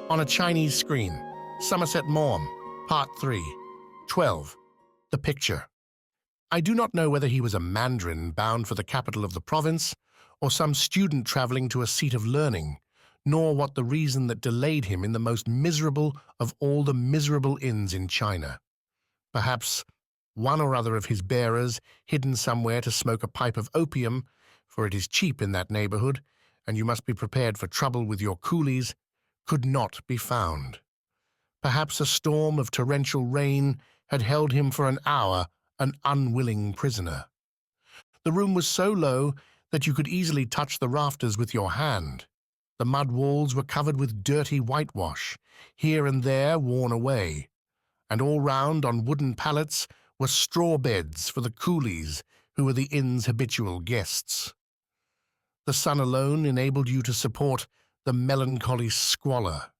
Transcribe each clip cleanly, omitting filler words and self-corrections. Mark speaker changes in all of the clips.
Speaker 1: On a Chinese screen, Somerset Maugham, Part 3, 12, The Picture. I do not know whether he was a mandarin bound for the capital of the province, or some student travelling to a seat of learning, nor what the reason that delayed him in the most miserable of all the miserable inns in China. Perhaps one or other of his bearers, hidden somewhere to smoke a pipe of opium, for it is cheap in that neighbourhood, and you must be prepared for trouble with your coolies, could not be found. Perhaps a storm of torrential rain had held him for an hour, an unwilling prisoner. The room was so low that you could easily touch the rafters with your hand. The mud walls were covered with dirty whitewash, here and there worn away, and all round on wooden pallets were straw beds for the coolies who were the inn's habitual guests. The sun alone enabled you to support the melancholy squalor.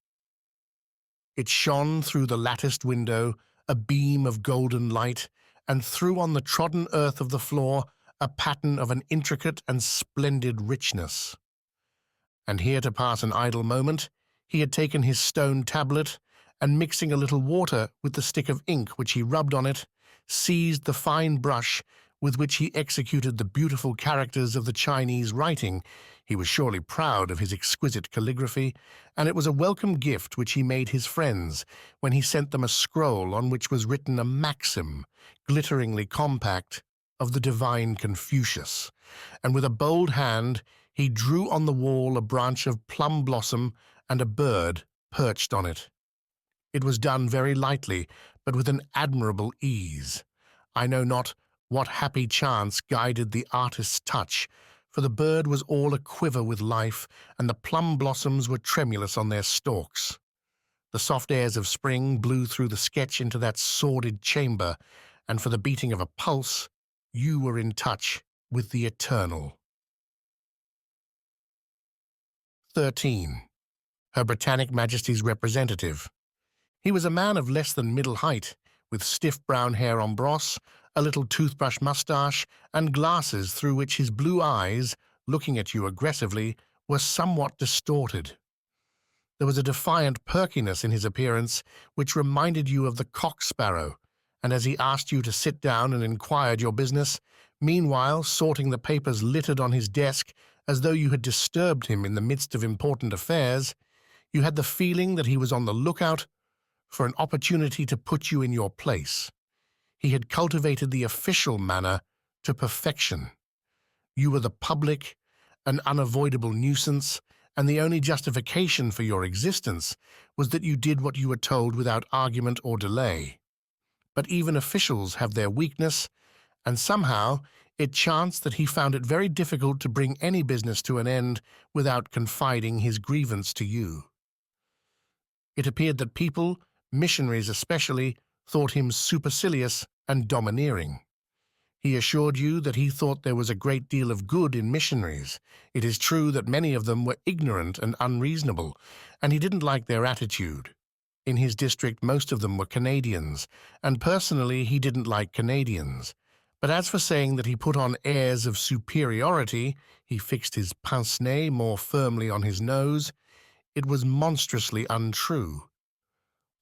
Speaker 1: It shone through the latticed window, a beam of golden light, and threw on the trodden earth of the floor a pattern of an intricate and splendid richness. And here, to pass an idle moment, he had taken his stone tablet, and mixing a little water with the stick of ink which he rubbed on it, seized the fine brush with which he executed the beautiful characters of the Chinese writing. He was surely proud of his exquisite calligraphy, and it was a welcome gift which he made his friends when he sent them a scroll on which was written a maxim, glitteringly compact, of the divine Confucius, and with a bold hand he drew on the wall a branch of plum blossom and a bird perched on it. It was done very lightly, but with an admirable ease. I know not what happy chance guided the artist's touch, for the bird was all a-quiver with life, and the plum blossoms were tremulous on their stalks. The soft airs of spring blew through the sketch into that sordid chamber, and for the beating of a pulse, you were in touch with the eternal. 13. Her Britannic Majesty's representative. He was a man of less than middle height, with stiff brown hair en brosse, a little toothbrush moustache, and glasses through which his blue eyes, looking at you aggressively, were somewhat distorted. There was a defiant perkiness in his appearance which reminded you of the cock sparrow, and as he asked you to sit down and inquired your business, meanwhile sorting the papers littered on his desk as though you had disturbed him in the midst of important affairs, you had the feeling that he was on the lookout for an opportunity to put you in your place. He had cultivated the official manner to perfection. You were the public, an unavoidable nuisance, and the only justification for your existence was that you did what you were told without argument or delay. But even officials have their weakness, and somehow it chanced that he found it very difficult to bring any business to an end without confiding his grievance to you. It appeared that people, missionaries especially, thought him supercilious and domineering. He assured you that he thought there was a great deal of good in missionaries. It is true that many of them were ignorant and unreasonable, and he didn't like their attitude. In his district, most of them were Canadians, and personally he didn't like Canadians. But as for saying that he put on airs of superiority, he fixed his pince-nez more firmly on his nose, it was monstrously untrue.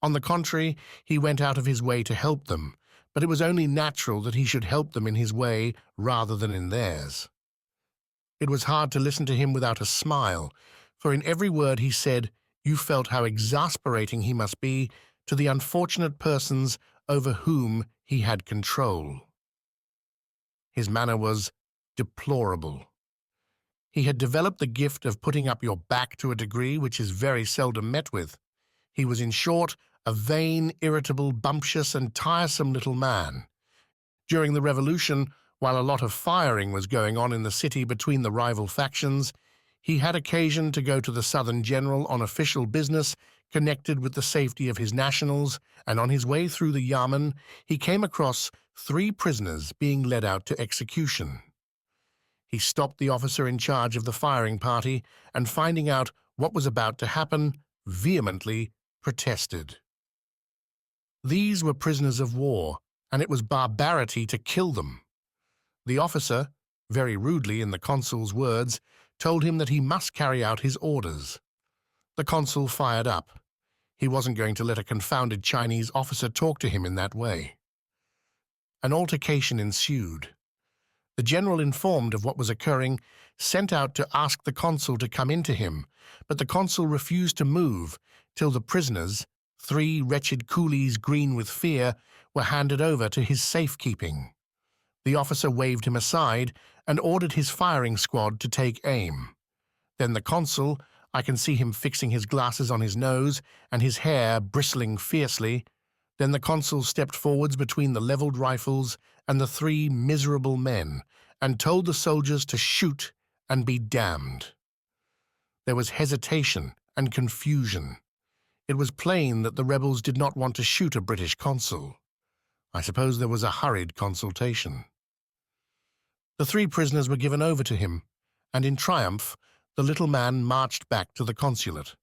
Speaker 1: On the contrary, he went out of his way to help them, but it was only natural that he should help them in his way rather than in theirs. It was hard to listen to him without a smile, for in every word he said you felt how exasperating he must be to the unfortunate persons over whom he had control. His manner was deplorable. He had developed the gift of putting up your back to a degree which is very seldom met with. He was, in short, a vain, irritable, bumptious, and tiresome little man. During the Revolution, while a lot of firing was going on in the city between the rival factions, he had occasion to go to the Southern General on official business connected with the safety of his nationals, and on his way through the Yamen, he came across 3 prisoners being led out to execution. He stopped the officer in charge of the firing party, and finding out what was about to happen, vehemently protested. These were prisoners of war, and it was barbarity to kill them. The officer, very rudely in the consul's words, told him that he must carry out his orders. The consul fired up, He wasn't going to let a confounded Chinese officer talk to him in that way. An altercation ensued. The general, informed of what was occurring, sent out to ask the consul to come in to him, but the consul refused to move till the prisoners, 3 wretched coolies green with fear, were handed over to his safekeeping. The officer waved him aside and ordered his firing squad to take aim. Then the consul, I can see him fixing his glasses on his nose and his hair bristling fiercely. Then the consul stepped forwards between the levelled rifles and the 3 miserable men and told the soldiers to shoot and be damned. There was hesitation and confusion. It was plain that the rebels did not want to shoot a British consul. I suppose there was a hurried consultation. The 3 prisoners were given over to him, and in triumph, the little man marched back to the consulate.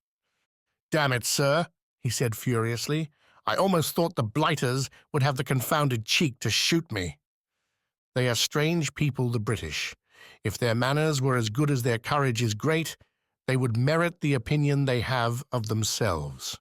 Speaker 1: "Damn it, sir," he said furiously, "I almost thought the blighters would have the confounded cheek to shoot me." They are strange people, the British. If their manners were as good as their courage is great, they would merit the opinion they have of themselves.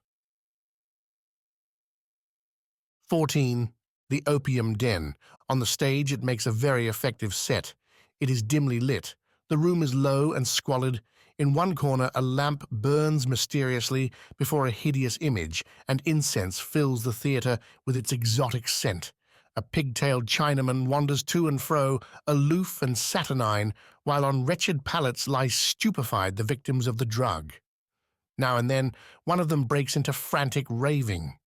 Speaker 1: 14. The Opium Den. On the stage, it makes a very effective set. It is dimly lit. The room is low and squalid. In one corner, a lamp burns mysteriously before a hideous image, and incense fills the theatre with its exotic scent. A pigtailed Chinaman wanders to and fro, aloof and saturnine, while on wretched pallets lie stupefied the victims of the drug. Now and then, one of them breaks into frantic raving.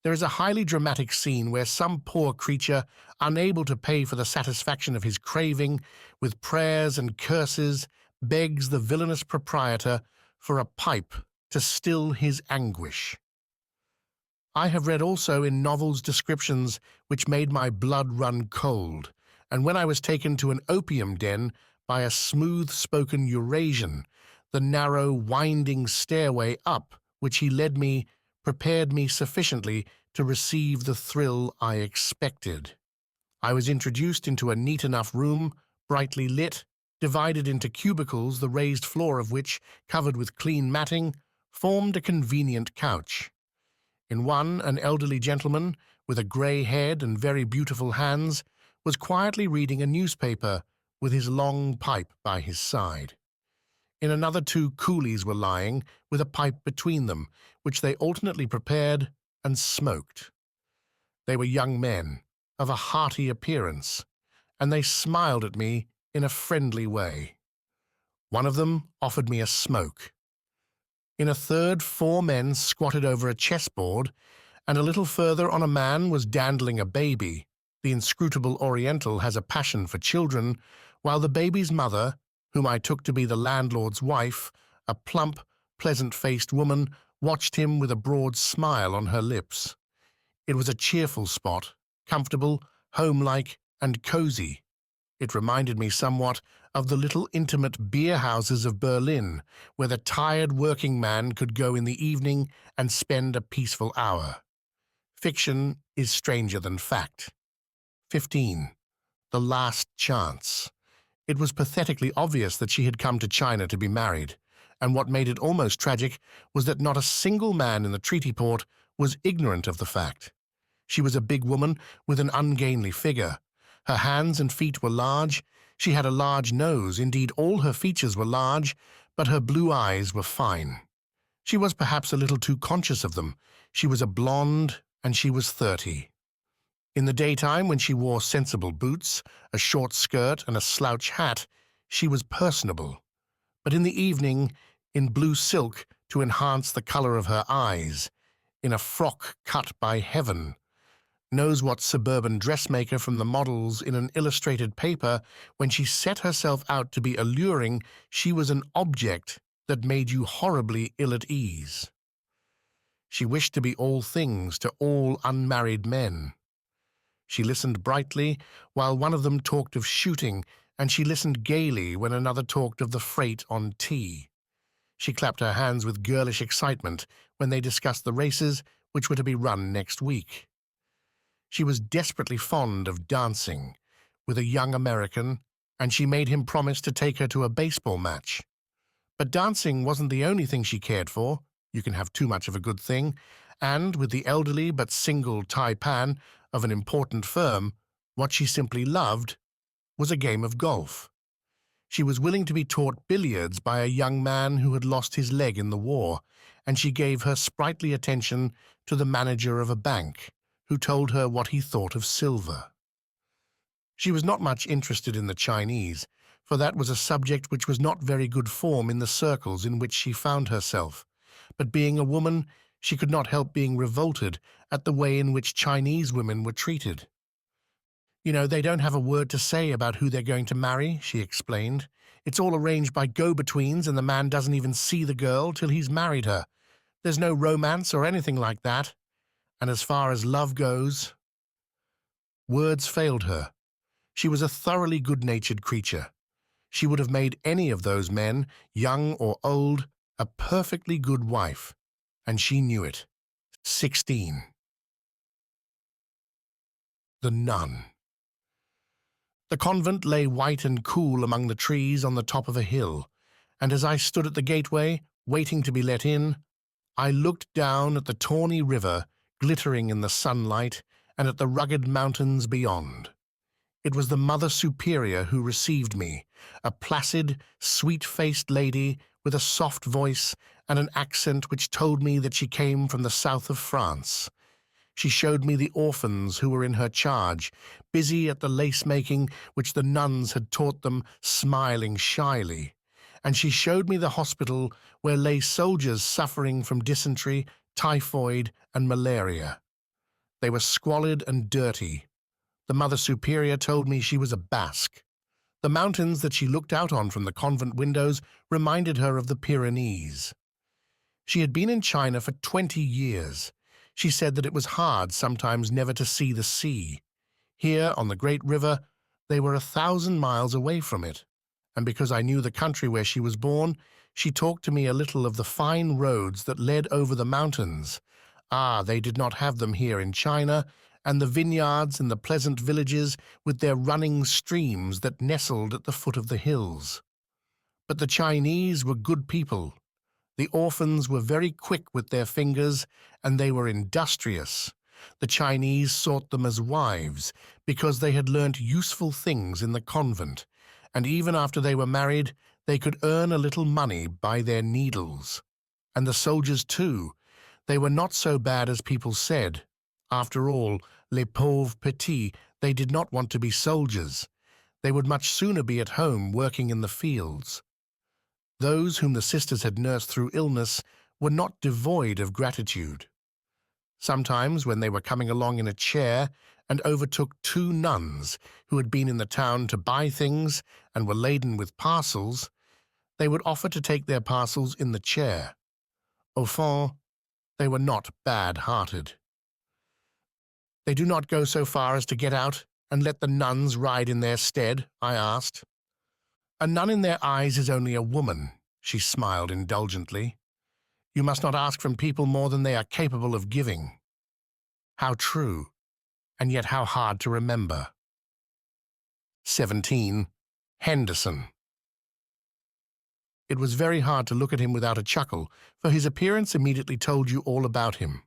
Speaker 1: There is a highly dramatic scene where some poor creature, unable to pay for the satisfaction of his craving, with prayers and curses, begs the villainous proprietor for a pipe to still his anguish. I have read also in novels descriptions which made my blood run cold, and when I was taken to an opium den by a smooth-spoken Eurasian, the narrow, winding stairway up which he led me prepared me sufficiently to receive the thrill I expected. I was introduced into a neat enough room, brightly lit, divided into cubicles, the raised floor of which, covered with clean matting, formed a convenient couch. In one, an elderly gentleman, with a grey head and very beautiful hands, was quietly reading a newspaper with his long pipe by his side. In another, 2 coolies were lying, with a pipe between them, which they alternately prepared and smoked. They were young men, of a hearty appearance, and they smiled at me in a friendly way. One of them offered me a smoke. In a third, 4 men squatted over a chessboard, and a little further on a man was dandling a baby. The inscrutable Oriental has a passion for children, while the baby's mother, whom I took to be the landlord's wife, a plump, pleasant-faced woman, watched him with a broad smile on her lips. It was a cheerful spot, comfortable, homelike, and cozy. It reminded me somewhat of the little intimate beer houses of Berlin, where the tired working man could go in the evening and spend a peaceful hour. Fiction is stranger than fact. 15. The Last Chance. It was pathetically obvious that she had come to China to be married, and what made it almost tragic was that not a single man in the treaty port was ignorant of the fact. She was a big woman with an ungainly figure. Her hands and feet were large. She had a large nose, indeed all her features were large, but her blue eyes were fine. She was perhaps a little too conscious of them. She was a blonde, and she was 30. In the daytime, when she wore sensible boots, a short skirt, and a slouch hat, she was personable. But in the evening, in blue silk to enhance the color of her eyes, in a frock cut by heaven, knows what suburban dressmaker from the models in an illustrated paper, when she set herself out to be alluring, she was an object that made you horribly ill at ease. She wished to be all things to all unmarried men. She listened brightly while one of them talked of shooting, and she listened gaily when another talked of the freight on tea. She clapped her hands with girlish excitement when they discussed the races which were to be run next week. She was desperately fond of dancing with a young American, and she made him promise to take her to a baseball match. But dancing wasn't the only thing she cared for. You can have too much of a good thing, and with the elderly but single taipan of an important firm, what she simply loved was a game of golf. She was willing to be taught billiards by a young man who had lost his leg in the war, and she gave her sprightly attention to the manager of a bank, who told her what he thought of silver. She was not much interested in the Chinese, for that was a subject which was not very good form in the circles in which she found herself. But being a woman, she could not help being revolted at the way in which Chinese women were treated. You know, they don't have a word to say about who they're going to marry, she explained. It's all arranged by go-betweens, and the man doesn't even see the girl till he's married her. There's no romance or anything like that. And as far as love goes, words failed her. She was a thoroughly good-natured creature. She would have made any of those men, young or old, a perfectly good wife, and she knew it. 16. The Nun. The convent lay white and cool among the trees on the top of a hill, and as I stood at the gateway, waiting to be let in, I looked down at the tawny river glittering in the sunlight and at the rugged mountains beyond. It was the Mother Superior who received me, a placid, sweet-faced lady with a soft voice and an accent which told me that she came from the south of France. She showed me the orphans who were in her charge, busy at the lace-making which the nuns had taught them, smiling shyly. And she showed me the hospital where lay soldiers suffering from dysentery, typhoid, and malaria. They were squalid and dirty. The Mother Superior told me she was a Basque. The mountains that she looked out on from the convent windows reminded her of the Pyrenees. She had been in China for 20 years. She said that it was hard sometimes never to see the sea. Here, on the great river, they were 1,000 miles away from it, and because I knew the country where she was born, she talked to me a little of the fine roads that led over the mountains. Ah, they did not have them here in China, and the vineyards and the pleasant villages with their running streams that nestled at the foot of the hills. But the Chinese were good people. The orphans were very quick with their fingers, and they were industrious. The Chinese sought them as wives, because they had learnt useful things in the convent, and even after they were married, they could earn a little money by their needles. And the soldiers, too. They were not so bad as people said. After all, les pauvres petits, they did not want to be soldiers. They would much sooner be at home working in the fields. Those whom the sisters had nursed through illness were not devoid of gratitude. Sometimes, when they were coming along in a chair and overtook 2 nuns who had been in the town to buy things and were laden with parcels, they would offer to take their parcels in the chair. Au fond, they were not bad-hearted. "They do not go so far as to get out and let the nuns ride in their stead?" I asked. "A nun in their eyes is only a woman," she smiled indulgently. "You must not ask from people more than they are capable of giving." How true, and yet how hard to remember. 17. Henderson. It was very hard to look at him without a chuckle, for his appearance immediately told you all about him.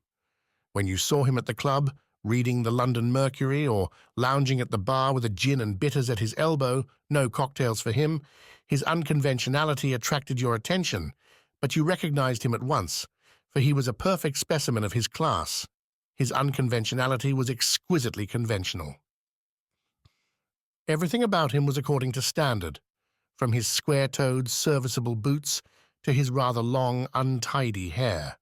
Speaker 1: When you saw him at the club, reading the London Mercury, or lounging at the bar with a gin and bitters at his elbow, no cocktails for him, his unconventionality attracted your attention, but you recognized him at once, for he was a perfect specimen of his class. His unconventionality was exquisitely conventional. Everything about him was according to standard, from his square-toed, serviceable boots to his rather long, untidy hair.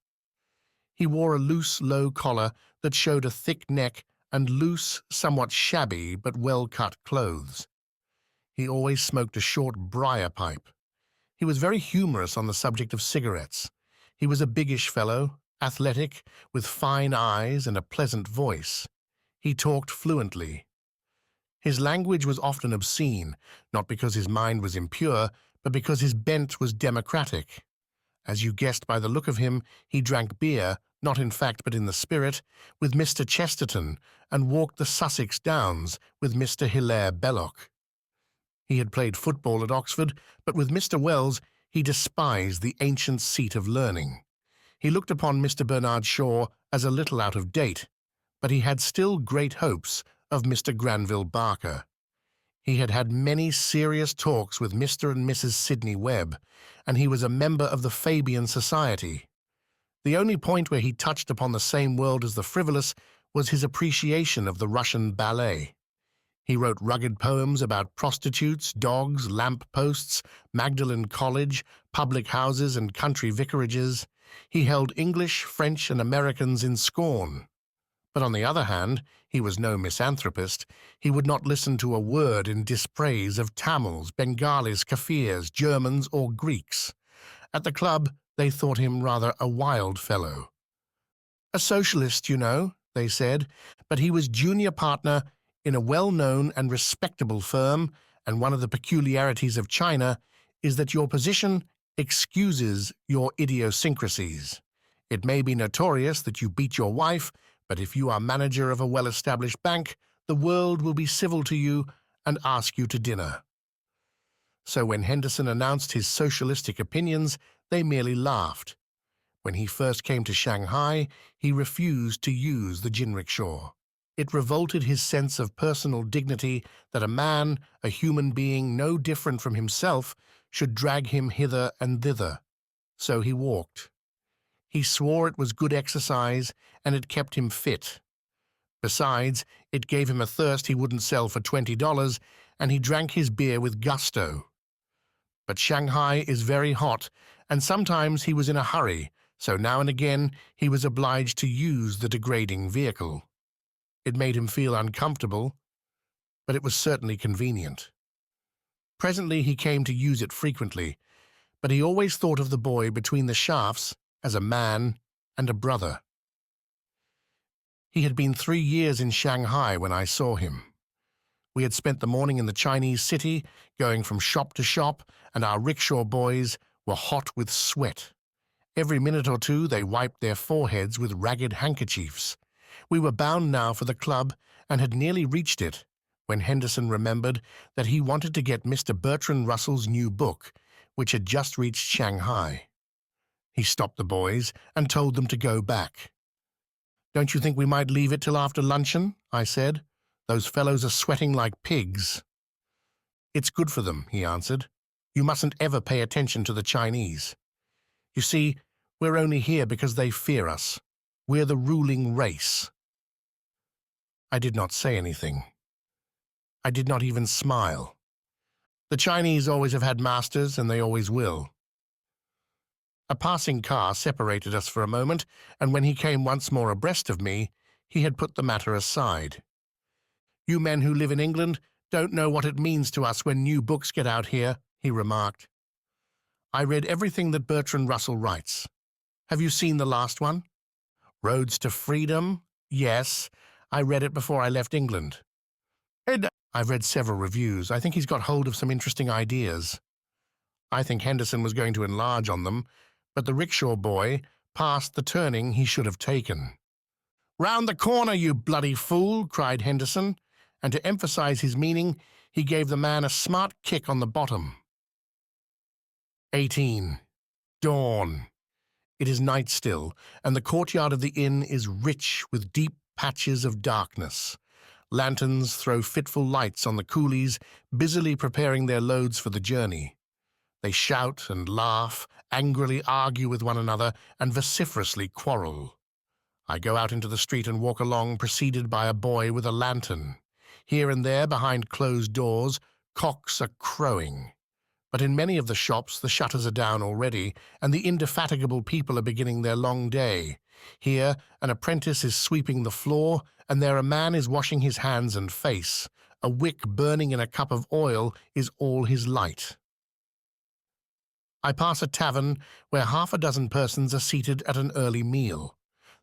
Speaker 1: He wore a loose, low collar that showed a thick neck and loose, somewhat shabby but well-cut clothes. He always smoked a short briar pipe. He was very humorous on the subject of cigarettes. He was a biggish fellow, athletic, with fine eyes and a pleasant voice. He talked fluently. His language was often obscene, not because his mind was impure, but because his bent was democratic. As you guessed by the look of him, he drank beer, not in fact but in the spirit, with Mr. Chesterton, and walked the Sussex Downs with Mr. Hilaire Belloc. He had played football at Oxford, but with Mr. Wells he despised the ancient seat of learning. He looked upon Mr. Bernard Shaw as a little out of date, but he had still great hopes of Mr. Granville Barker. He had had many serious talks with Mr. and Mrs. Sidney Webb, and he was a member of the Fabian Society. The only point where he touched upon the same world as the frivolous was his appreciation of the Russian ballet. He wrote rugged poems about prostitutes, dogs, lamp-posts, Magdalen College, public houses and country vicarages. He held English, French, and Americans in scorn. But on the other hand, he was no misanthropist. He would not listen to a word in dispraise of Tamils, Bengalis, Kafirs, Germans, or Greeks. At the club, they thought him rather a wild fellow. A socialist, you know, they said, but he was junior partner in a well-known and respectable firm, and one of the peculiarities of China is that your position excuses your idiosyncrasies. It may be notorious that you beat your wife, but if you are manager of a well-established bank, the world will be civil to you and ask you to dinner. So when Henderson announced his socialistic opinions, they merely laughed. When he first came to Shanghai, he refused to use the jinrickshaw. It revolted his sense of personal dignity that a man, a human being no different from himself, should drag him hither and thither. So he walked. He swore it was good exercise, and it kept him fit. Besides, it gave him a thirst he wouldn't sell for $20, and he drank his beer with gusto. But Shanghai is very hot, and sometimes he was in a hurry, so now and again he was obliged to use the degrading vehicle. It made him feel uncomfortable, but it was certainly convenient. Presently he came to use it frequently, but he always thought of the boy between the shafts as a man and a brother. He had been 3 years in Shanghai when I saw him. We had spent the morning in the Chinese city, going from shop to shop, and our rickshaw boys were hot with sweat. Every minute or two they wiped their foreheads with ragged handkerchiefs. We were bound now for the club and had nearly reached it, when Henderson remembered that he wanted to get Mr. Bertrand Russell's new book, which had just reached Shanghai. He stopped the boys and told them to go back. "Don't you think we might leave it till after luncheon?" I said. "Those fellows are sweating like pigs." "It's good for them," he answered. "You mustn't ever pay attention to the Chinese. You see, we're only here because they fear us. We're the ruling race." I did not say anything. I did not even smile. The Chinese always have had masters, and they always will. A passing car separated us for a moment, and when he came once more abreast of me, he had put the matter aside. "You men who live in England don't know what it means to us when new books get out here," he remarked. "I read everything that Bertrand Russell writes. Have you seen the last one? Roads to Freedom? Yes. I read it before I left England. I've read several reviews. I think he's got hold of some interesting ideas." I think Henderson was going to enlarge on them, but the rickshaw boy passed the turning he should have taken. "Round the corner, you bloody fool!" cried Henderson, and to emphasize his meaning, he gave the man a smart kick on the bottom. 18. Dawn. It is night still, and the courtyard of the inn is rich with deep patches of darkness. Lanterns throw fitful lights on the coolies, busily preparing their loads for the journey. They shout and laugh, angrily argue with one another, and vociferously quarrel. I go out into the street and walk along, preceded by a boy with a lantern. Here and there, behind closed doors, cocks are crowing. But in many of the shops the shutters are down already, and the indefatigable people are beginning their long day. Here an apprentice is sweeping the floor, and there a man is washing his hands and face. A wick burning in a cup of oil is all his light. I pass a tavern where 6 persons are seated at an early meal.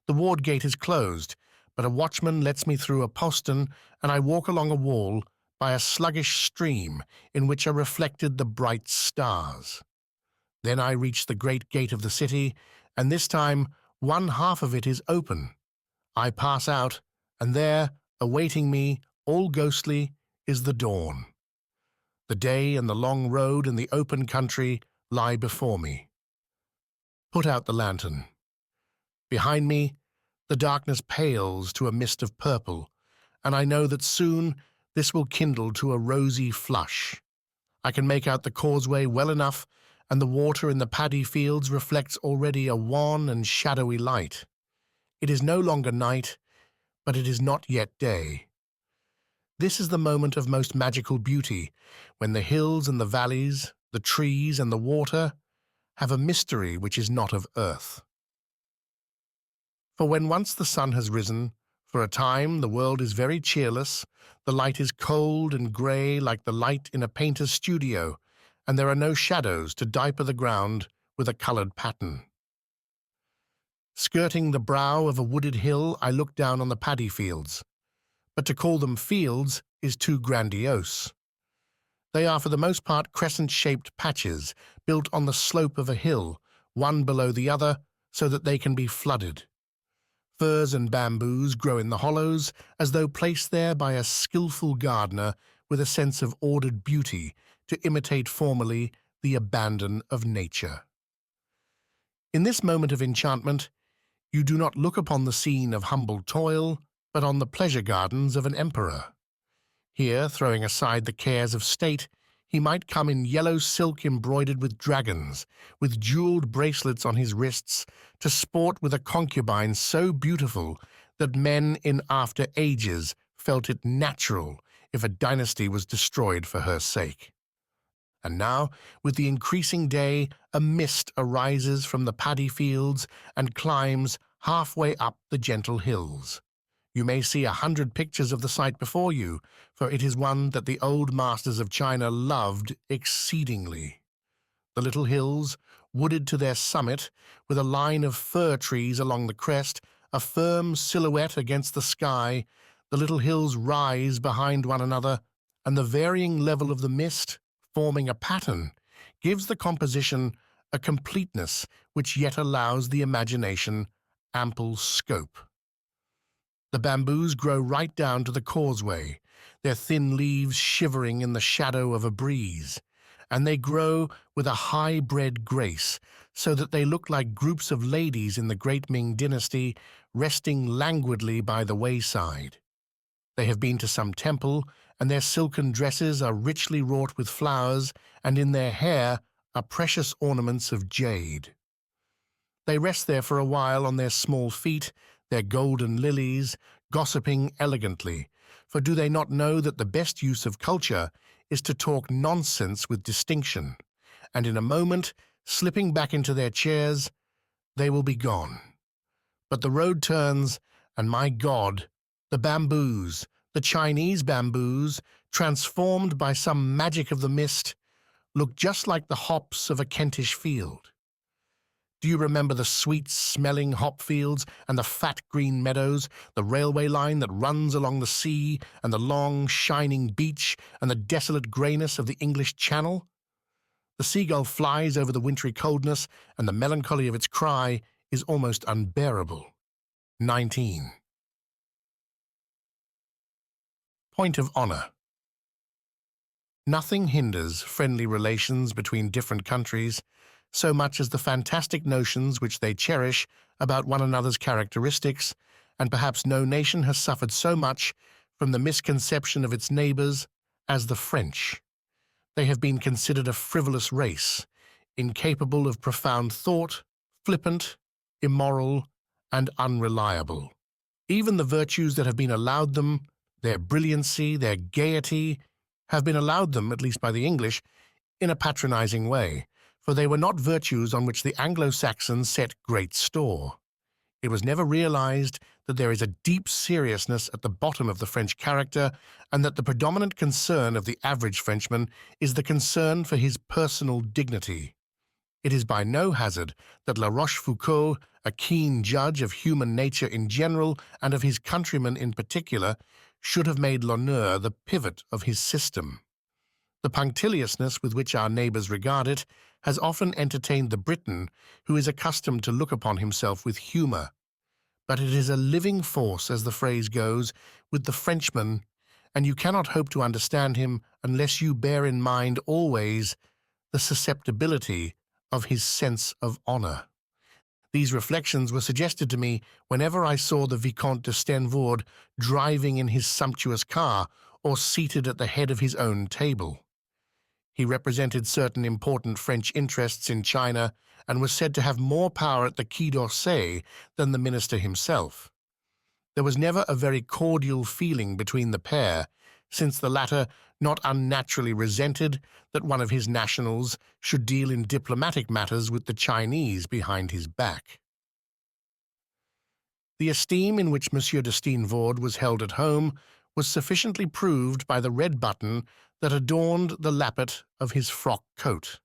Speaker 1: The ward gate is closed, but a watchman lets me through a postern, and I walk along a wall by a sluggish stream in which are reflected the bright stars. Then I reach the great gate of the city, and this time 1/2 of it is open. I pass out, and there, awaiting me, all ghostly, is the dawn. The day and the long road and the open country lie before me. Put out the lantern. Behind me, the darkness pales to a mist of purple, and I know that soon this will kindle to a rosy flush. I can make out the causeway well enough, and the water in the paddy fields reflects already a wan and shadowy light. It is no longer night, but it is not yet day. This is the moment of most magical beauty, when the hills and the valleys, the trees and the water, have a mystery which is not of earth. For when once the sun has risen, for a time the world is very cheerless, the light is cold and grey like the light in a painter's studio, and there are no shadows to diaper the ground with a coloured pattern. Skirting the brow of a wooded hill, I look down on the paddy fields, but to call them fields is too grandiose. They are for the most part crescent-shaped patches built on the slope of a hill, one below the other, so that they can be flooded. Firs and bamboos grow in the hollows, as though placed there by a skillful gardener with a sense of ordered beauty to imitate formally the abandon of nature. In this moment of enchantment, you do not look upon the scene of humble toil, but on the pleasure gardens of an emperor. Here, throwing aside the cares of state, he might come in yellow silk embroidered with dragons, with jewelled bracelets on his wrists, to sport with a concubine so beautiful that men in after ages felt it natural if a dynasty was destroyed for her sake. And now, with the increasing day, a mist arises from the paddy fields and climbs halfway up the gentle hills. You may see 100 pictures of the sight before you, for it is one that the old masters of China loved exceedingly. The little hills, wooded to their summit, with a line of fir trees along the crest, a firm silhouette against the sky, the little hills rise behind one another, and the varying level of the mist, forming a pattern, gives the composition a completeness which yet allows the imagination ample scope. The bamboos grow right down to the causeway, their thin leaves shivering in the shadow of a breeze, and they grow with a high-bred grace, so that they look like groups of ladies in the great Ming dynasty resting languidly by the wayside. They have been to some temple, and their silken dresses are richly wrought with flowers, and in their hair are precious ornaments of jade. They rest there for a while on their small feet, their golden lilies, gossiping elegantly, for do they not know that the best use of culture is to talk nonsense with distinction, and in a moment, slipping back into their chairs, they will be gone. But the road turns, and my God, the bamboos, the Chinese bamboos, transformed by some magic of the mist, look just like the hops of a Kentish field. Do you remember the sweet-smelling hop fields and the fat green meadows, the railway line that runs along the sea, and the long, shining beach, and the desolate greyness of the English Channel? The seagull flies over the wintry coldness, and the melancholy of its cry is almost unbearable. 19. Point of honour. Nothing hinders friendly relations between different countries so much as the fantastic notions which they cherish about one another's characteristics, and perhaps no nation has suffered so much from the misconception of its neighbours as the French. They have been considered a frivolous race, incapable of profound thought, flippant, immoral, and unreliable. Even the virtues that have been allowed them, their brilliancy, their gaiety, have been allowed them, at least by the English, in a patronizing way, for they were not virtues on which the Anglo-Saxons set great store. It was never realized that there is a deep seriousness at the bottom of the French character, and that the predominant concern of the average Frenchman is the concern for his personal dignity. It is by no hazard that La Rochefoucauld, a keen judge of human nature in general and of his countrymen in particular, should have made l'honneur the pivot of his system. The punctiliousness with which our neighbours regard it has often entertained the Briton, who is accustomed to look upon himself with humour. But it is a living force, as the phrase goes, with the Frenchman, and you cannot hope to understand him unless you bear in mind always the susceptibility of his sense of honour. These reflections were suggested to me whenever I saw the Vicomte de Steenvoorde driving in his sumptuous car or seated at the head of his own table. He represented certain important French interests in China and was said to have more power at the Quai d'Orsay than the minister himself. There was never a very cordial feeling between the pair, since the latter not unnaturally resented that one of his nationals should deal in diplomatic matters with the Chinese behind his back. The esteem in which Monsieur de Steenvoorde was held at home was sufficiently proved by the red button that adorned the lappet of his frock coat.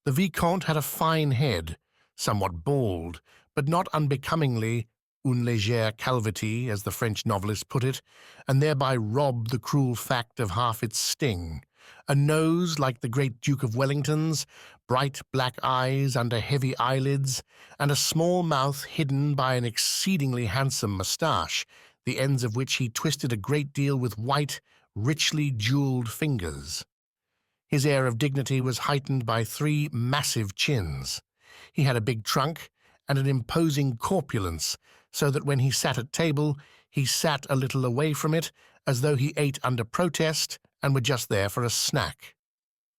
Speaker 1: The Vicomte had a fine head, somewhat bald, but not unbecomingly une légère calvitie, as the French novelist put it, and thereby robbed the cruel fact of half its sting. A nose like the great Duke of Wellington's, bright black eyes under heavy eyelids, and a small mouth hidden by an exceedingly handsome moustache, the ends of which he twisted a great deal with white, richly jewelled fingers. His air of dignity was heightened by 3 massive chins. He had a big trunk and an imposing corpulence, so that when he sat at table, he sat a little away from it, as though he ate under protest and were just there for a snack.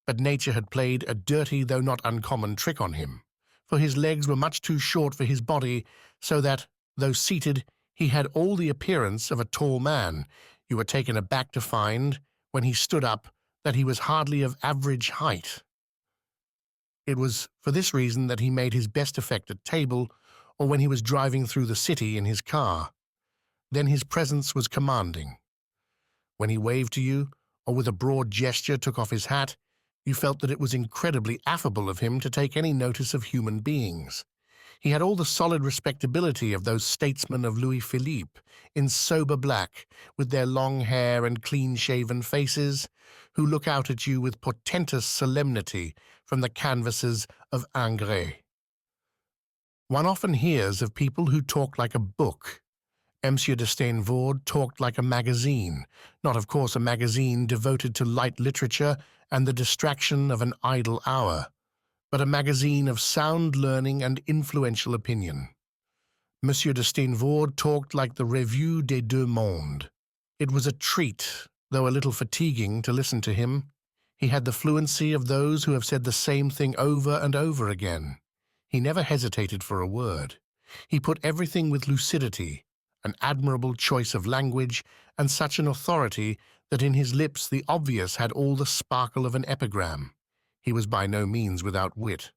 Speaker 1: But nature had played a dirty though not uncommon trick on him, for his legs were much too short for his body, so that, though seated, he had all the appearance of a tall man. You were taken aback to find, when he stood up, that he was hardly of average height. It was for this reason that he made his best effect at table, or when he was driving through the city in his car. Then his presence was commanding. When he waved to you, or with a broad gesture took off his hat, you felt that it was incredibly affable of him to take any notice of human beings. He had all the solid respectability of those statesmen of Louis Philippe, in sober black, with their long hair and clean-shaven faces, who look out at you with portentous solemnity from the canvases of Ingres. One often hears of people who talk like a book. Monsieur de Steenvoorde talked like a magazine, not of course a magazine devoted to light literature and the distraction of an idle hour, but a magazine of sound learning and influential opinion. Monsieur de Steenvoorde talked like the Revue des Deux Mondes. It was a treat, though a little fatiguing, to listen to him. He had the fluency of those who have said the same thing over and over again. He never hesitated for a word. He put everything with lucidity, an admirable choice of language, and such an authority that in his lips the obvious had all the sparkle of an epigram. He was by no means without wit.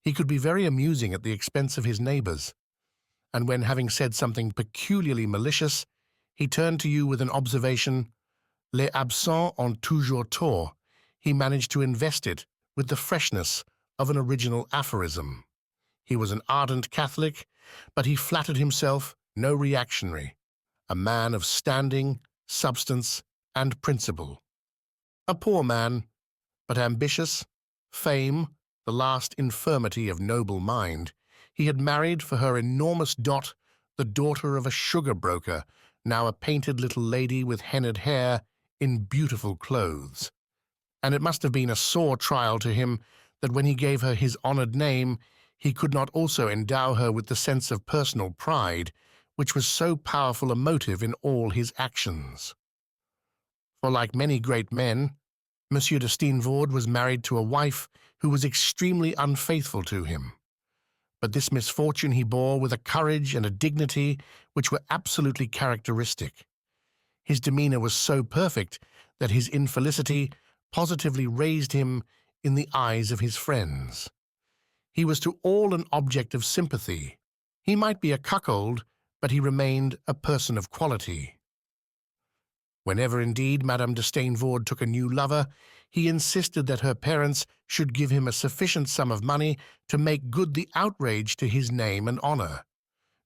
Speaker 1: He could be very amusing at the expense of his neighbors, and when, having said something peculiarly malicious, he turned to you with an observation, "Les absents ont toujours tort," he managed to invest it with the freshness of an original aphorism. He was an ardent Catholic, but he flattered himself no reactionary, a man of standing, substance, and principle. A poor man, but ambitious, fame, the last infirmity of noble mind, he had married for her enormous dot the daughter of a sugar broker, now a painted little lady with henna'd hair in beautiful clothes. And it must have been a sore trial to him that when he gave her his honored name, he could not also endow her with the sense of personal pride, which was so powerful a motive in all his actions. For like many great men, Monsieur de Steenvoorde was married to a wife who was extremely unfaithful to him. But this misfortune he bore with a courage and a dignity which were absolutely characteristic. His demeanor was so perfect that his infelicity positively raised him in the eyes of his friends. He was to all an object of sympathy. He might be a cuckold, but he remained a person of quality. Whenever, indeed, Madame de Steenvoorde took a new lover, he insisted that her parents should give him a sufficient sum of money to make good the outrage to his name and honor.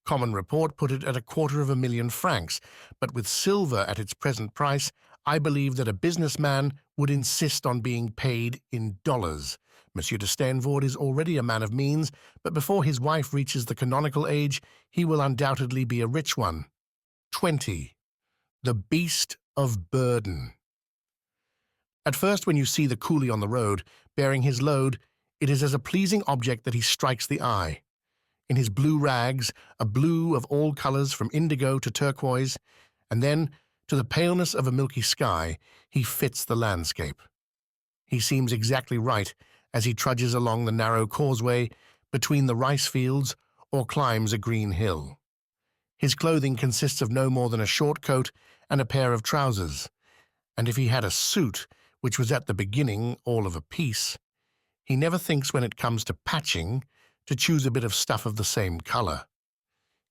Speaker 1: Common report put it at 250,000 francs, but with silver at its present price, I believe that a businessman would insist on being paid in dollars. Monsieur de Steenvoorde is already a man of means, but before his wife reaches the canonical age, he will undoubtedly be a rich one. 20. The beast of burden. At first, when you see the coolie on the road, bearing his load, It is as a pleasing object that he strikes the eye. In his blue rags, a blue of all colors from indigo to turquoise, and then, to the paleness of a milky sky, he fits the landscape. He seems exactly right as he trudges along the narrow causeway between the rice fields or climbs a green hill. His clothing consists of no more than a short coat and a pair of trousers, and if he had a suit, which was at the beginning all of a piece, he never thinks when it comes to patching to choose a bit of stuff of the same color.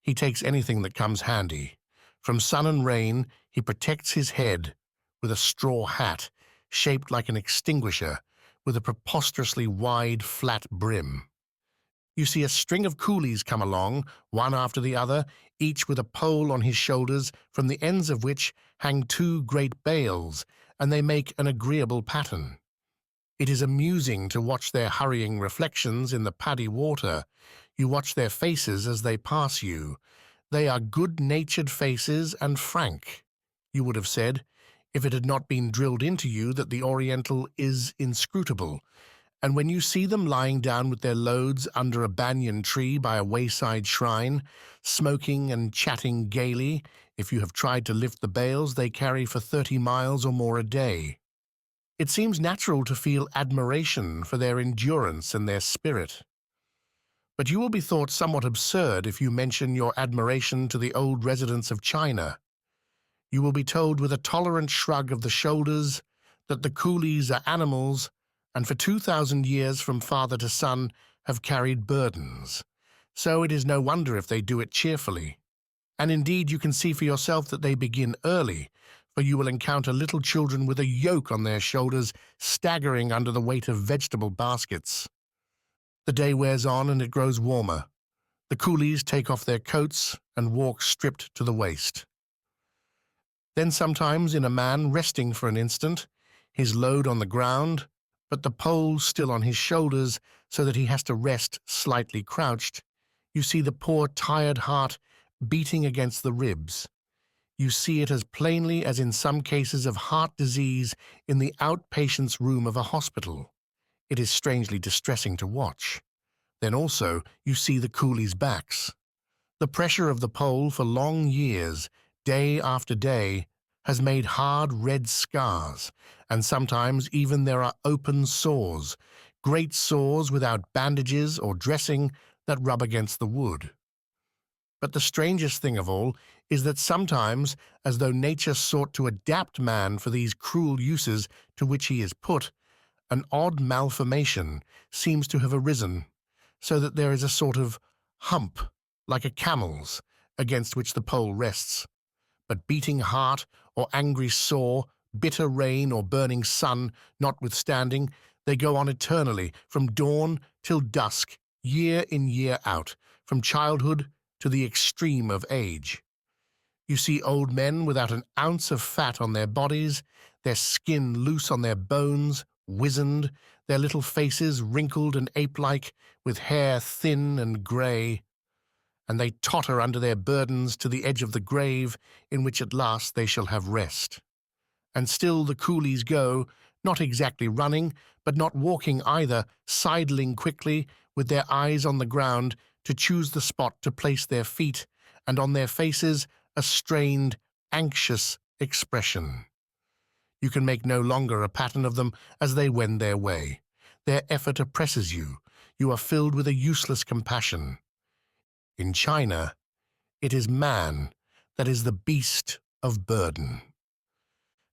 Speaker 1: He takes anything that comes handy. From sun and rain, he protects his head with a straw hat shaped like an extinguisher with a preposterously wide, flat brim. You see a string of coolies come along, one after the other, each with a pole on his shoulders, from the ends of which hang two great bales, and they make an agreeable pattern. It is amusing to watch their hurrying reflections in the paddy water. You watch their faces as they pass you. They are good-natured faces and frank, you would have said, if it had not been drilled into you that the Oriental is inscrutable. And when you see them lying down with their loads under a banyan tree by a wayside shrine, smoking and chatting gaily, if you have tried to lift the bales they carry for 30 miles or more a day, it seems natural to feel admiration for their endurance and their spirit. But you will be thought somewhat absurd if you mention your admiration to the old residents of China. You will be told with a tolerant shrug of the shoulders that the coolies are animals and for 2,000 years from father to son have carried burdens. So it is no wonder if they do it cheerfully. And indeed you can see for yourself that they begin early, for you will encounter little children with a yoke on their shoulders staggering under the weight of vegetable baskets. The day wears on and it grows warmer. The coolies take off their coats and walk stripped to the waist. Then sometimes in a man resting for an instant, his load on the ground, but the pole still on his shoulders so that he has to rest slightly crouched, you see the poor tired heart beating against the ribs. You see it as plainly as in some cases of heart disease in the outpatient's room of a hospital. It is strangely distressing to watch. Then also you see the coolies' backs. The pressure of the pole for long years, day after day, has made hard red scars, and sometimes even there are open sores, great sores without bandages or dressing that rub against the wood. But the strangest thing of all is that sometimes, as though nature sought to adapt man for these cruel uses to which he is put, an odd malformation seems to have arisen, so that there is a sort of hump, like a camel's, against which the pole rests. But beating heart, or angry sore, bitter rain or burning sun notwithstanding, they go on eternally, from dawn till dusk, year in year out, from childhood to the extreme of age. You see old men without an ounce of fat on their bodies, their skin loose on their bones, wizened, their little faces wrinkled and ape-like, with hair thin and grey, and they totter under their burdens to the edge of the grave in which at last they shall have rest. And still the coolies go, not exactly running, but not walking either, sidling quickly, with their eyes on the ground, to choose the spot to place their feet, and on their faces a strained, anxious expression. You can make no longer a pattern of them as they wend their way. Their effort oppresses you. You are filled with a useless compassion. In China, it is man that is the beast of burden.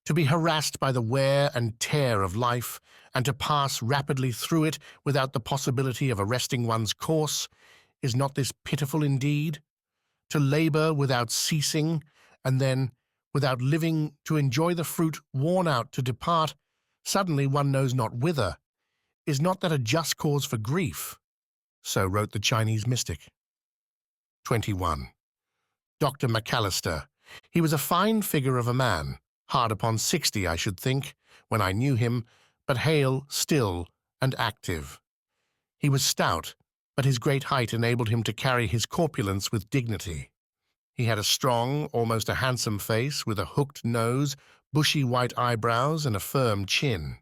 Speaker 1: To be harassed by the wear and tear of life, and to pass rapidly through it without the possibility of arresting one's course, is not this pitiful indeed? To labor without ceasing, and then, without living to enjoy the fruit, worn out to depart, suddenly one knows not whither. Is not that a just cause for grief? So wrote the Chinese mystic. 21. Dr. McAllister. He was a fine figure of a man, hard upon 60, I should think, when I knew him, but hale still and active. He was stout, but his great height enabled him to carry his corpulence with dignity. He had a strong, almost a handsome face, with a hooked nose, bushy white eyebrows, and a firm chin.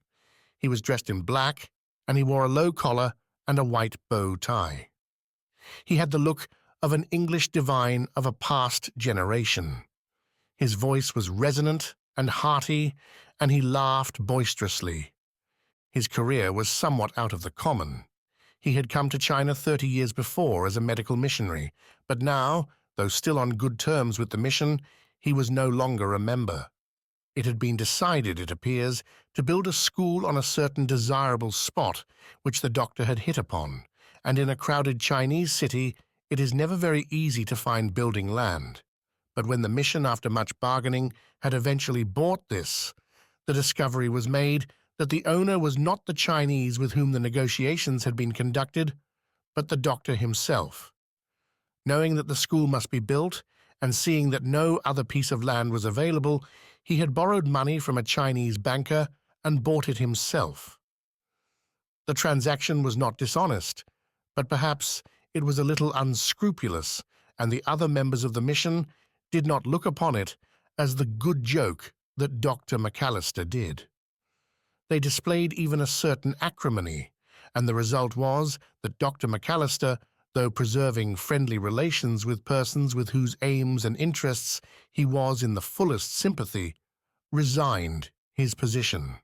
Speaker 1: He was dressed in black, and he wore a low collar and a white bow tie. He had the look of an English divine of a past generation. His voice was resonant and hearty, and he laughed boisterously. His career was somewhat out of the common. He had come to China 30 years before as a medical missionary, but now, though still on good terms with the mission, he was no longer a member. It had been decided, it appears, to build a school on a certain desirable spot which the doctor had hit upon, and in a crowded Chinese city it is never very easy to find building land. But when the mission, after much bargaining, had eventually bought this, the discovery was made that the owner was not the Chinese with whom the negotiations had been conducted, but the doctor himself. Knowing that the school must be built, and seeing that no other piece of land was available, he had borrowed money from a Chinese banker and bought it himself. The transaction was not dishonest, but perhaps it was a little unscrupulous, and the other members of the mission did not look upon it as the good joke that Dr. McAllister did. They displayed even a certain acrimony, and the result was that Dr. McAllister, though preserving friendly relations with persons with whose aims and interests he was in the fullest sympathy, resigned his position.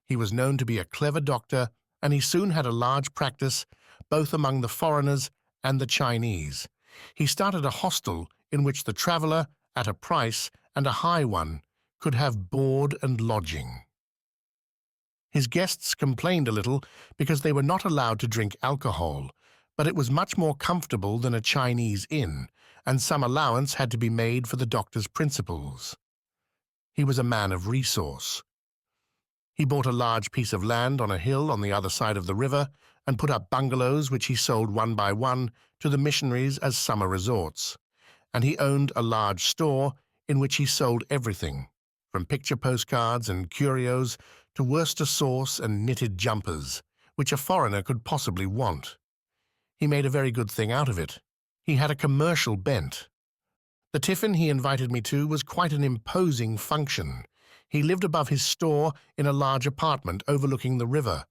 Speaker 1: He was known to be a clever doctor, and he soon had a large practice both among the foreigners and the Chinese. He started a hostel in which the traveller, at a price, and a high one, could have board and lodging. His guests complained a little because they were not allowed to drink alcohol, but it was much more comfortable than a Chinese inn, and some allowance had to be made for the doctor's principles. He was a man of resource. He bought a large piece of land on a hill on the other side of the river and put up bungalows which he sold one by one to the missionaries as summer resorts. And he owned a large store in which he sold everything, from picture postcards and curios to Worcester sauce and knitted jumpers, which a foreigner could possibly want. He made a very good thing out of it. He had a commercial bent. The tiffin he invited me to was quite an imposing function. He lived above his store in a large apartment overlooking the river.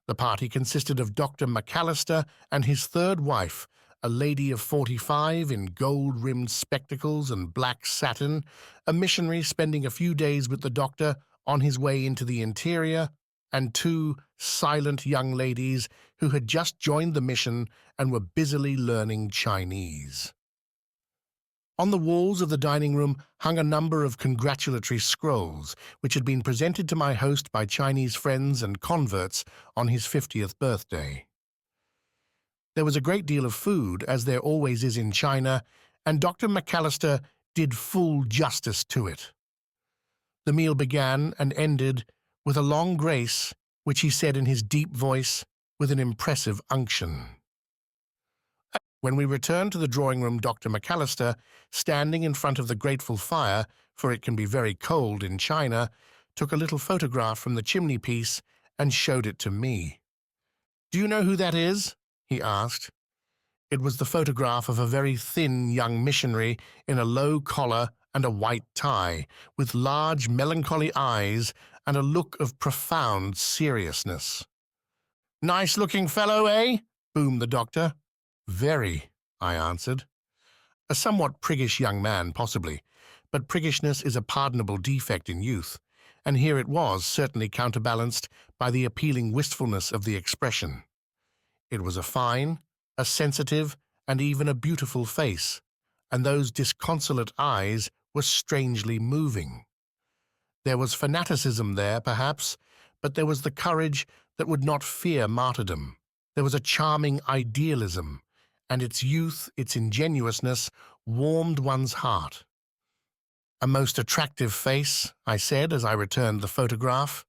Speaker 1: The party consisted of Dr. McAllister and his third wife, a lady of 45 in gold-rimmed spectacles and black satin, a missionary spending a few days with the doctor on his way into the interior, and two silent young ladies who had just joined the mission and were busily learning Chinese. On the walls of the dining room hung a number of congratulatory scrolls, which had been presented to my host by Chinese friends and converts on his 50th birthday. There was a great deal of food, as there always is in China, and Dr. McAllister did full justice to it. The meal began and ended with a long grace, which he said in his deep voice with an impressive unction. When we returned to the drawing-room, Dr. McAllister, standing in front of the grateful fire, for it can be very cold in China, took a little photograph from the chimney-piece and showed it to me. "Do you know who that is?" he asked. It was the photograph of a very thin young missionary in a low collar and a white tie, with large melancholy eyes and a look of profound seriousness. "Nice-looking fellow, eh?" boomed the doctor. "Very," I answered. A somewhat priggish young man, possibly, but priggishness is a pardonable defect in youth, and here it was, certainly counterbalanced by the appealing wistfulness of the expression. It was a fine, a sensitive, and even a beautiful face, and those disconsolate eyes were strangely moving. There was fanaticism there, perhaps, but there was the courage that would not fear martyrdom. There was a charming idealism, and its youth, its ingenuousness, warmed one's heart. "A most attractive face," I said as I returned the photograph.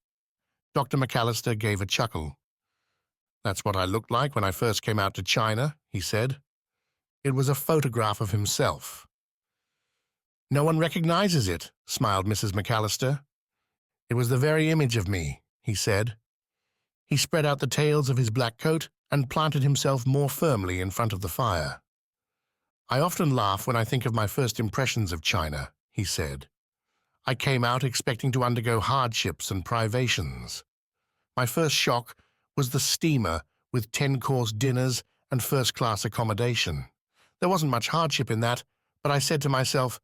Speaker 1: Dr. McAllister gave a chuckle. "That's what I looked like when I first came out to China," he said. It was a photograph of himself. "No one recognizes it," smiled Mrs. McAllister. "It was the very image of me," he said. He spread out the tails of his black coat and planted himself more firmly in front of the fire. "I often laugh when I think of my first impressions of China," he said. "I came out expecting to undergo hardships and privations. My first shock was the steamer with 10-course dinners and first-class accommodation. There wasn't much hardship in that, but I said to myself,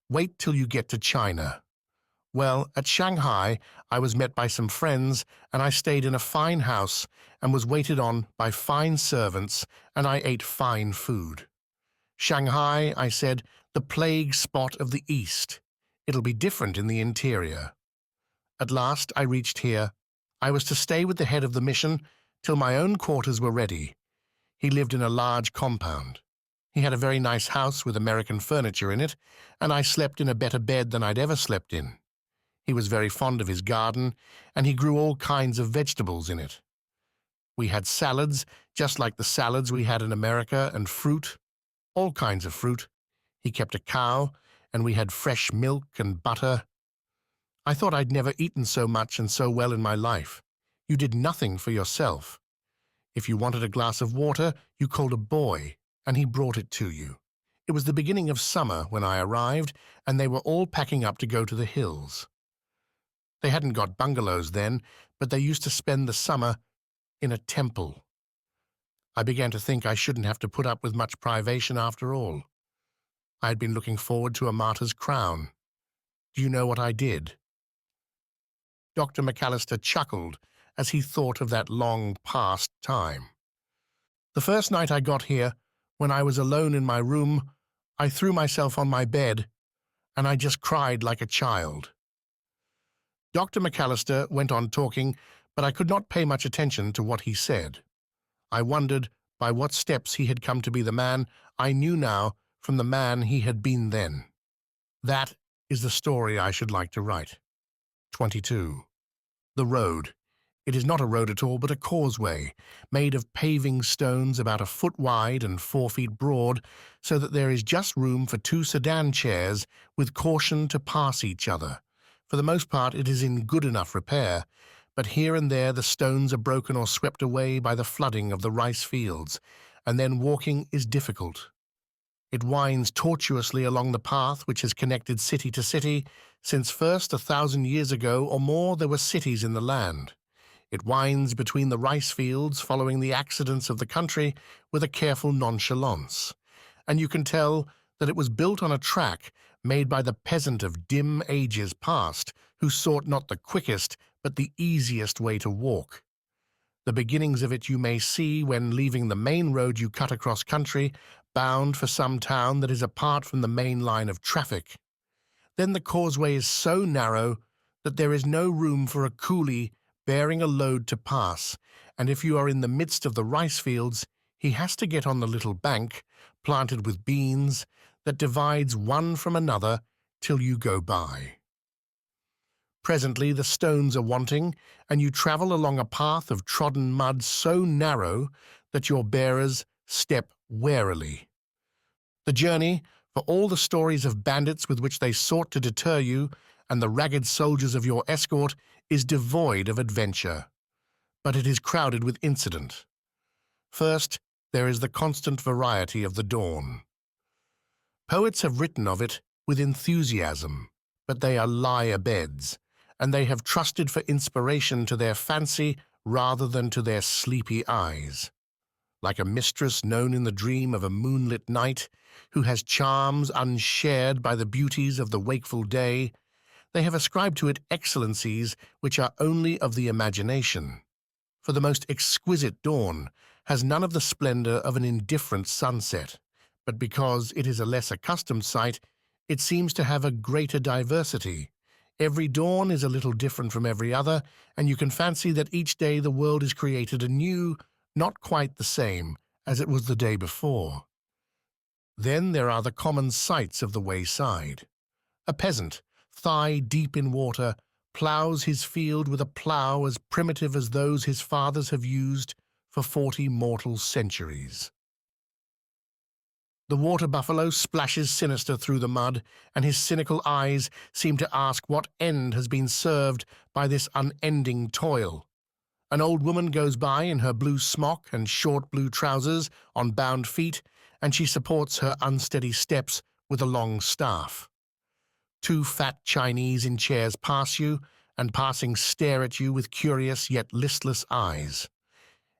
Speaker 1: wait till you get to China. Well, at Shanghai, I was met by some friends, and I stayed in a fine house and was waited on by fine servants, and I ate fine food. Shanghai, I said, the plague spot of the East. It'll be different in the interior. At last, I reached here. I was to stay with the head of the mission till my own quarters were ready. He lived in a large compound. He had a very nice house with American furniture in it, and I slept in a better bed than I'd ever slept in. He was very fond of his garden, and he grew all kinds of vegetables in it. We had salads, just like the salads we had in America, and fruit, all kinds of fruit. He kept a cow, and we had fresh milk and butter. I thought I'd never eaten so much and so well in my life. You did nothing for yourself. If you wanted a glass of water, you called a boy, and he brought it to you. It was the beginning of summer when I arrived, and they were all packing up to go to the hills. They hadn't got bungalows then, but they used to spend the summer in a temple. I began to think I shouldn't have to put up with much privation after all. I had been looking forward to a martyr's crown. Do you know what I did? Dr. McAllister chuckled as he thought of that long past time. The first night I got here, when I was alone in my room, I threw myself on my bed, and I just cried like a child. Dr. McAllister went on talking, but I could not pay much attention to what he said. I wondered by what steps he had come to be the man I knew now from the man he had been then. That is the story I should like to write. 22. The road. It is not a road at all, but a causeway, made of paving stones about a foot wide and 4 feet broad, so that there is just room for 2 sedan chairs with caution to pass each other. For the most part it is in good enough repair, but here and there the stones are broken or swept away by the flooding of the rice fields, and then walking is difficult. It winds tortuously along the path which has connected city to city, since first 1,000 years ago or more there were cities in the land. It winds between the rice fields, following the accidents of the country with a careful nonchalance, and you can tell that it was built on a track made by the peasant of dim ages past, who sought not the quickest but the easiest way to walk. The beginnings of it you may see when, leaving the main road, you cut across country, bound for some town that is apart from the main line of traffic. Then the causeway is so narrow that there is no room for a coolie bearing a load to pass, and if you are in the midst of the rice fields, he has to get on the little bank, planted with beans, that divides one from another till you go by. Presently the stones are wanting, and you travel along a path of trodden mud so narrow that your bearers step warily. The journey, for all the stories of bandits with which they sought to deter you, and the ragged soldiers of your escort, is devoid of adventure. But it is crowded with incident. First, there is the constant variety of the dawn. Poets have written of it with enthusiasm, but they are lie-abeds, and they have trusted for inspiration to their fancy rather than to their sleepy eyes. Like a mistress known in the dream of a moonlit night, who has charms unshared by the beauties of the wakeful day, they have ascribed to it excellencies which are only of the imagination. For the most exquisite dawn has none of the splendor of an indifferent sunset, but because it is a less accustomed sight, it seems to have a greater diversity. Every dawn is a little different from every other, and you can fancy that each day the world is created anew, not quite the same as it was the day before. Then there are the common sights of the wayside. A peasant, thigh deep in water, ploughs his field with a plough as primitive as those his fathers have used for 40 mortal centuries. The water buffalo splashes sinister through the mud, and his cynical eyes seem to ask what end has been served by this unending toil. An old woman goes by in her blue smock and short blue trousers on bound feet, and she supports her unsteady steps with a long staff. 2 fat Chinese in chairs pass you, and passing stare at you with curious yet listless eyes.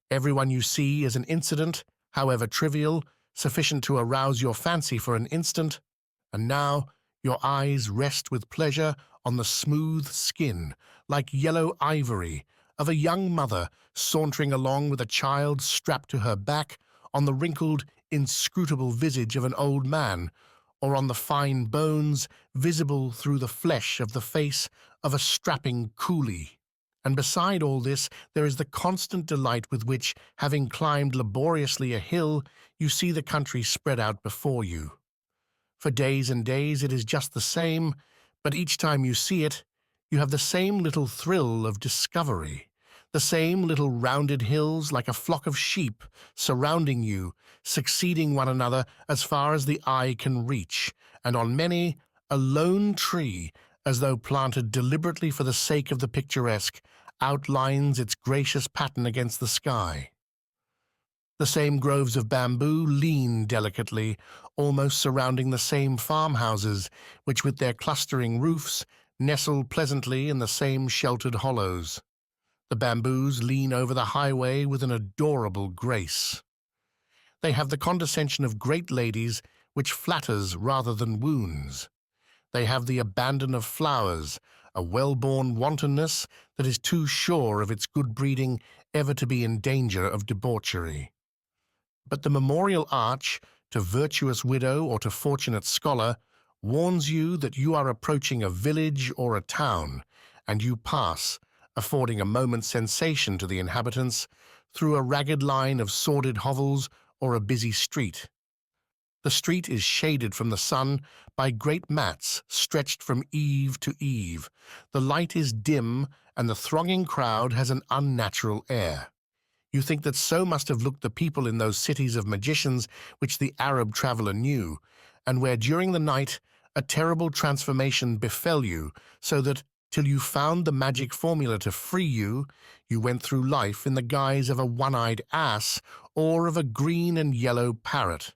Speaker 1: Everyone you see is an incident, however trivial, sufficient to arouse your fancy for an instant, and now your eyes rest with pleasure on the smooth skin, like yellow ivory, of a young mother sauntering along with a child strapped to her back, on the wrinkled, inscrutable visage of an old man, or on the fine bones visible through the flesh of the face of a strapping coolie. And beside all this, there is the constant delight with which, having climbed laboriously a hill, you see the country spread out before you. For days and days it is just the same, but each time you see it, you have the same little thrill of discovery, the same little rounded hills like a flock of sheep surrounding you, succeeding one another as far as the eye can reach, and on many, a lone tree, as though planted deliberately for the sake of the picturesque, outlines its gracious pattern against the sky. The same groves of bamboo lean delicately, almost surrounding the same farmhouses, which with their clustering roofs nestle pleasantly in the same sheltered hollows. The bamboos lean over the highway with an adorable grace. They have the condescension of great ladies, which flatters rather than wounds. They have the abandon of flowers, a well-born wantonness that is too sure of its good breeding ever to be in danger of debauchery. But the memorial arch, to virtuous widow or to fortunate scholar, warns you that you are approaching a village or a town, and you pass, affording a moment's sensation to the inhabitants, through a ragged line of sordid hovels or a busy street. The street is shaded from the sun by great mats stretched from eave to eave. The light is dim, and the thronging crowd has an unnatural air. You think that so must have looked the people in those cities of magicians which the Arab traveller knew, and where during the night a terrible transformation befell you, so that, till you found the magic formula to free you, you went through life in the guise of a one-eyed ass or of a green and yellow parrot.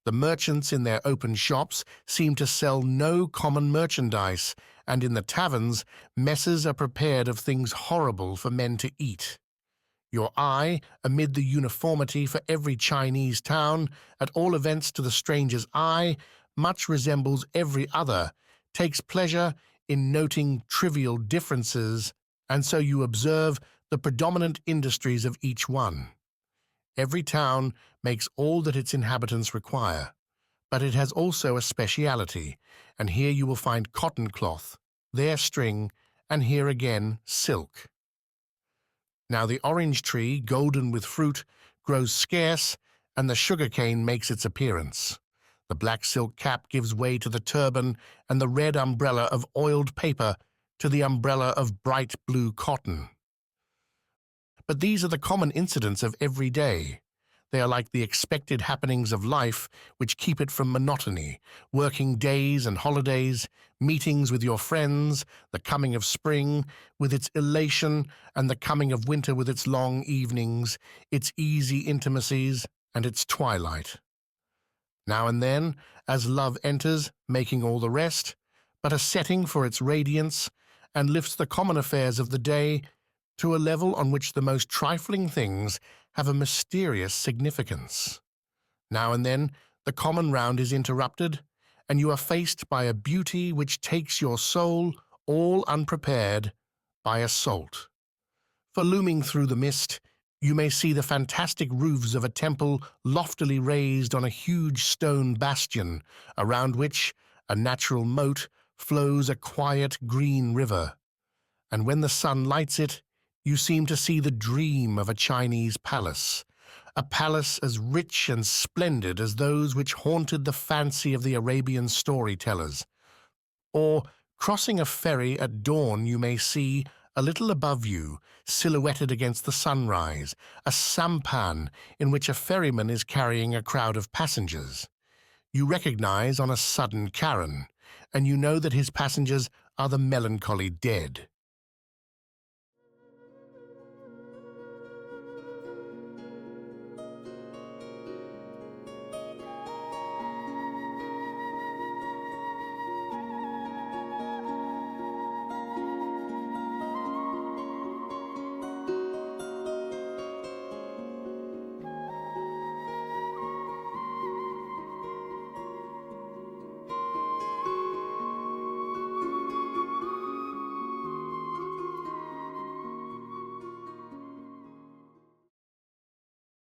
Speaker 1: The merchants in their open shops seem to sell no common merchandise, and in the taverns messes are prepared of things horrible for men to eat. Your eye, amid the uniformity for every Chinese town, at all events to the stranger's eye, much resembles every other, takes pleasure in noting trivial differences, and so you observe the predominant industries of each one. Every town makes all that its inhabitants require, but it has also a speciality, and here you will find cotton cloth, there string, and here again silk. Now the orange tree, golden with fruit, grows scarce, and the sugar-cane makes its appearance. The black silk cap gives way to the turban, and the red umbrella of oiled paper to the umbrella of bright blue cotton. But these are the common incidents of every day. They are like the expected happenings of life, which keep it from monotony, working days and holidays, meetings with your friends, the coming of spring with its elation, and the coming of winter with its long evenings, its easy intimacies, and its twilight. Now and then, as love enters, making all the rest, but a setting for its radiance, and lifts the common affairs of the day to a level on which the most trifling things have a mysterious significance. Now and then the common round is interrupted, and you are faced by a beauty which takes your soul, all unprepared, by assault. For looming through the mist, you may see the fantastic roofs of a temple loftily raised on a huge stone bastion, around which, a natural moat, flows a quiet green river. And when the sun lights it, you seem to see the dream of a Chinese palace, a palace as rich and splendid as those which haunted the fancy of the Arabian storytellers. Or, crossing a ferry at dawn, you may see, a little above you, silhouetted against the sunrise, a sampan in which a ferryman is carrying a crowd of passengers. You recognize on a sudden Karen, and you know that his passengers are the melancholy dead.